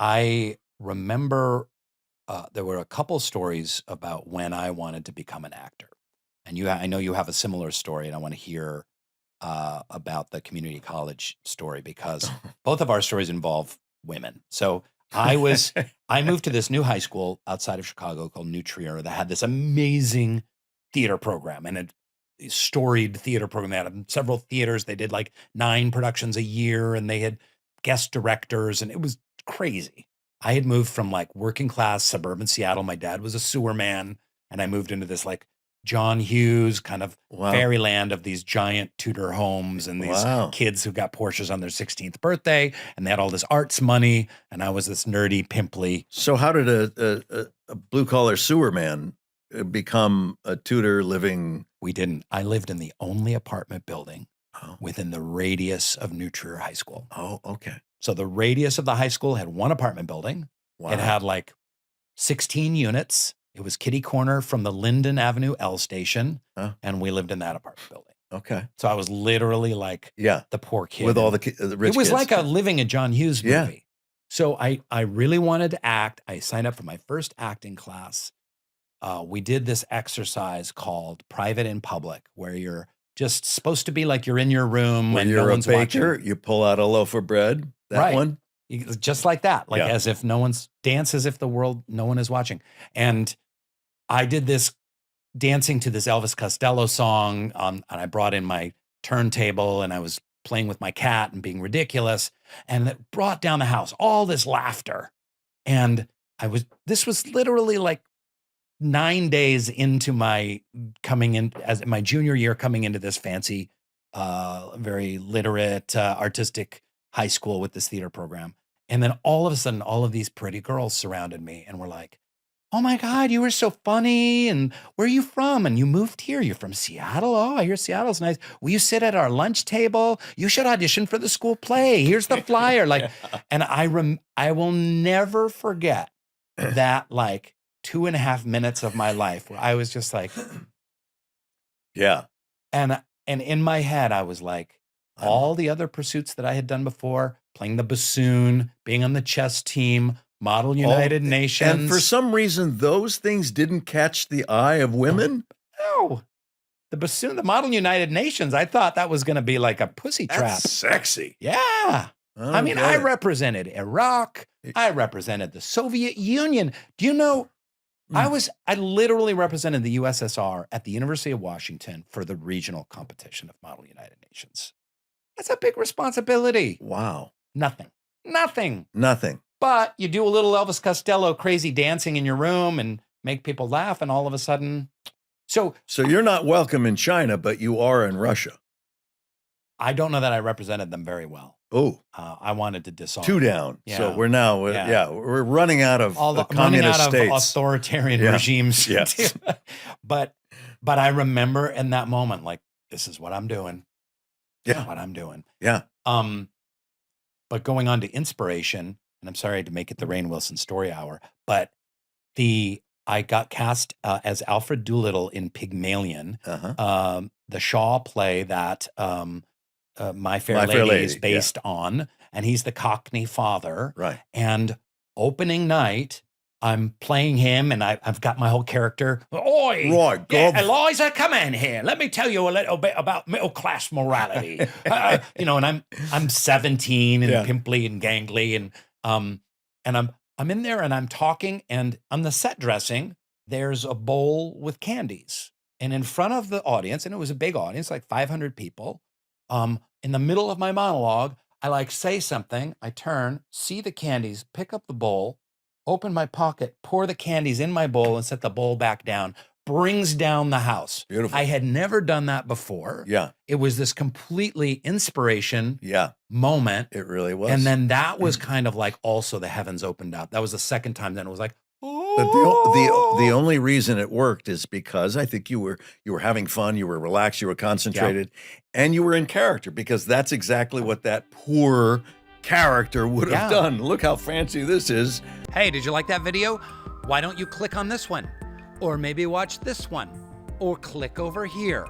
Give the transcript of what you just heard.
I remember there were a couple stories about when I wanted to become an actor. And I know you have a similar story, and I want to hear about the community college story because both of our stories involve women. So I moved to this new high school outside of Chicago called New Trier that had this amazing theater program and a storied theater program. They had several theaters. They did like 9 productions a year, and they had guest directors, and it was crazy. I had moved from like working class suburban Seattle. My dad was a sewer man, and I moved into this like John Hughes kind of fairyland of these giant Tudor homes and these kids who got Porsches on their 16th birthday, and they had all this arts money, and I was this nerdy, pimply. So how did a blue-collar sewer man become a Tudor living? We didn't. I lived in the only apartment building within the radius of New Trier High School. Oh, okay. So the radius of the high school had one apartment building. Wow. It had like 16 units. It was kitty corner from the Linden Avenue L station, and we lived in that apartment building. Okay. So I was literally like the poor kid. With all the rich kids. It was like living a John Hughes movie. Yeah. So I really wanted to act. I signed up for my first acting class. We did this exercise called Private in Public, where you're just supposed to be like you're in your room when and you're no one's a baker, watching. You pull out a loaf of bread. That one? Just like that, like as if no one's dance as if no one is watching. And I did this dancing to this Elvis Costello song, and I brought in my turntable, and I was playing with my cat and being ridiculous, and it brought down the house, all this laughter. And this was literally like 9 days into my coming in as my junior year, coming into this fancy, very literate, artistic high school with this theater program. And then all of a sudden, all of these pretty girls surrounded me and were like, "Oh my God, you were so funny. And where are you from? And you moved here. You're from Seattle. Oh, I hear Seattle's nice. Will you sit at our lunch table? You should audition for the school play. Here's the flyer." Like, and I will never forget that like 2.5 minutes of my life where I was just like, And in my head, I was like, all the other pursuits that I had done before, playing the bassoon, being on the chess team, Model United Nations. And for some reason, those things didn't catch the eye of women? No. The bassoon, the Model United Nations, I thought that was going to be like a pussy trap. That's sexy. Yeah. I mean, I represented Iraq. I represented the Soviet Union. Do you know, I literally represented the USSR at the University of Washington for the regional competition of Model United Nations. That's a big responsibility. Wow. Nothing. But you do a little Elvis Costello crazy dancing in your room and make people laugh, and all of a sudden, so you're not welcome in China, but you are in Russia. I don't know that I represented them very well. Oh, I wanted to disarm. 2 down. Yeah. So we're now, we're running out of all the communist states, authoritarian regimes. Yes. But I remember in that moment, like, this is what I'm doing. Yeah. What I'm doing. Yeah. But going on to inspiration, and I'm sorry to make it the Rainn Wilson story hour, but I got cast as Alfred Doolittle in Pygmalion, the Shaw play that My Fair Lady is based on, and he's the Cockney father. Right. And opening night, I'm playing him, and I've got my whole character. Oi, Roy, Eliza, come in here. Let me tell you a little bit about middle class morality. And I'm 17 and pimply and gangly, and I'm in there and I'm talking, and on the set dressing, there's a bowl with candies, and in front of the audience, and it was a big audience, like 500 people. In the middle of my monologue, I like say something. I turn, see the candies, pick up the bowl, open my pocket, pour the candies in my bowl, and set the bowl back down. Brings down the house. Beautiful. I had never done that before. Yeah. It was this completely inspiration moment. It really was. And then that was kind of like also the heavens opened up. That was the second time. Then it was like, but the only reason it worked is because I think you were having fun, you were relaxed, you were concentrated, and you were in character, because that's exactly what that poor character would have done. Look how fancy this is. Hey, did you like that video? Why don't you click on this one? Or maybe watch this one, or click over here.